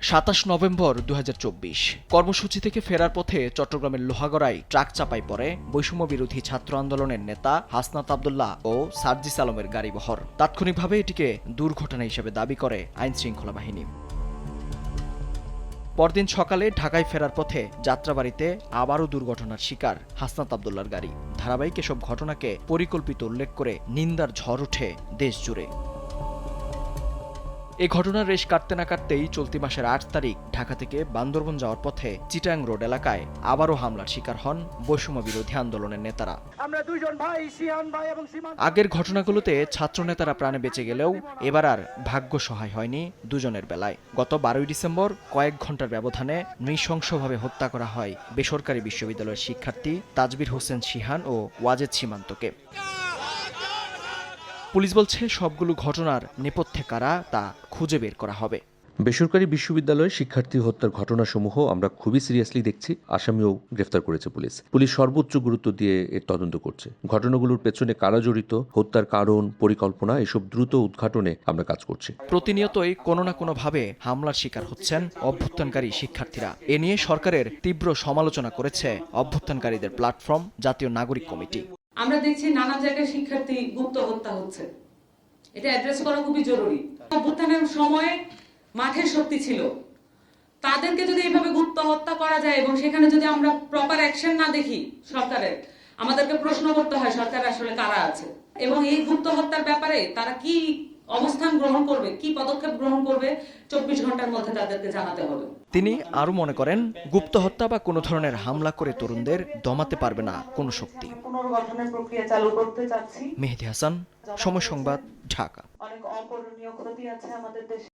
27 November 2024 কর্মসূচি থেকে ফেরার পথে চট্টগ্রামের লোহাগড়ায় ট্রাক চাপায় পড়ে বৈষম্য বিরোধী ছাত্র আন্দোলনের নেতা হাসনাত আব্দুল্লাহ ও সার্জিস আলমের গাড়িবহর। তাৎক্ষণিকভাবে এটিকে দুর্ঘটনা হিসেবে দাবি করে আইনশৃঙ্খলা বাহিনী। পরদিন সকালে ঢাকায় ফেরার পথে যাত্রাবাড়িতে আবারও দুর্ঘটনার শিকার হাসনাত আব্দুল্লাহর গাড়ি। ধারাবাহিক এসব ঘটনাকে পরিকল্পিত উল্লেখ করে নিন্দার ঝড় ওঠে দেশ জুড়ে। এ ঘটনার রেশ কাটতে না কাটতেই চলতি মাসের 8 তারিখ ঢাকা থেকে বান্দরবন যাওয়ার পথে চিটাং রোড এলাকায় আবারও হামলার শিকার হন বৈষম্য বিরোধী আন্দোলনের নেতারা। আগের ঘটনাগুলোতে ছাত্র নেতারা প্রাণে বেঁচে গেলেও এবার আর ভাগ্য সহায় হয়নি দুজনের বেলায়। গত 12 ডিসেম্বর কয়েক ঘন্টার ব্যবধানে নৃশংসভাবে হত্যা করা হয় বেসরকারি বিশ্ববিদ্যালয়ের শিক্ষার্থী তাজবির হোসেন শিহান ও ওয়াজেদ সীমান্তকে। পুলিশ বলছে সবগুলো ঘটনার নেপথ্যে কারা তা খুঁজে বের করা হবে। বেসরকারি বিশ্ববিদ্যালয়ের শিক্ষার্থী হত্যার ঘটনাসমূহ আমরা খুবই সিরিয়াসলি দেখছি। আসামিও গ্রেফতার করেছে পুলিশ সর্বোচ্চ গুরুত্ব দিয়ে এর তদন্ত করছে। ঘটনাগুলোর পেছনে কারা জড়িত, হত্যার কারণ, পরিকল্পনা এসব দ্রুত উদ্ঘাটনে আমরা কাজ করছি। প্রতিনিয়তই কোনো না কোনোভাবে হামলার শিকার হচ্ছেন অভ্যুত্থানকারী শিক্ষার্থীরা। এ নিয়ে সরকারের তীব্র সমালোচনা করেছে অভ্যুত্থানকারীদের প্ল্যাটফর্ম জাতীয় নাগরিক কমিটি। আমরা দেখছি নানা জায়গায় শিক্ষার্থী গুপ্ত হত্যা হচ্ছে, এটা অ্যাড্রেস করা খুবই জরুরি। অভ্যুত্থানের সময়ে মাঠের শক্তি ছিল, তাদেরকে যদি এইভাবে গুপ্ত হত্যা করা যায় এবং সেখানে যদি আমরা প্রপার অ্যাকশন না দেখি সরকারের, আমাদেরকে প্রশ্ন করতে হয় সরকার আসলে কারা আছে এবং এই গুপ্ত হত্যার ব্যাপারে তারা কি অবস্থান গ্রহণ করবে, কি পদক্ষেপ গ্রহণ করবে 24 ঘন্টার মধ্যে তাদেরকে জানাতে হবে। তিনি আরো মনে করেন, গুপ্ত হত্যা বা কোনো ধরনের হামলা করে তরুণদের দমাতে পারবে না কোনো শক্তি। পুনর্গঠনের প্রক্রিয়া চালু করতে চাচ্ছি। মেহেদী হাসান, সময় সংবাদ, ঢাকা। অনেক অপূরণীয় ক্ষতি আছে আমাদের দেশে।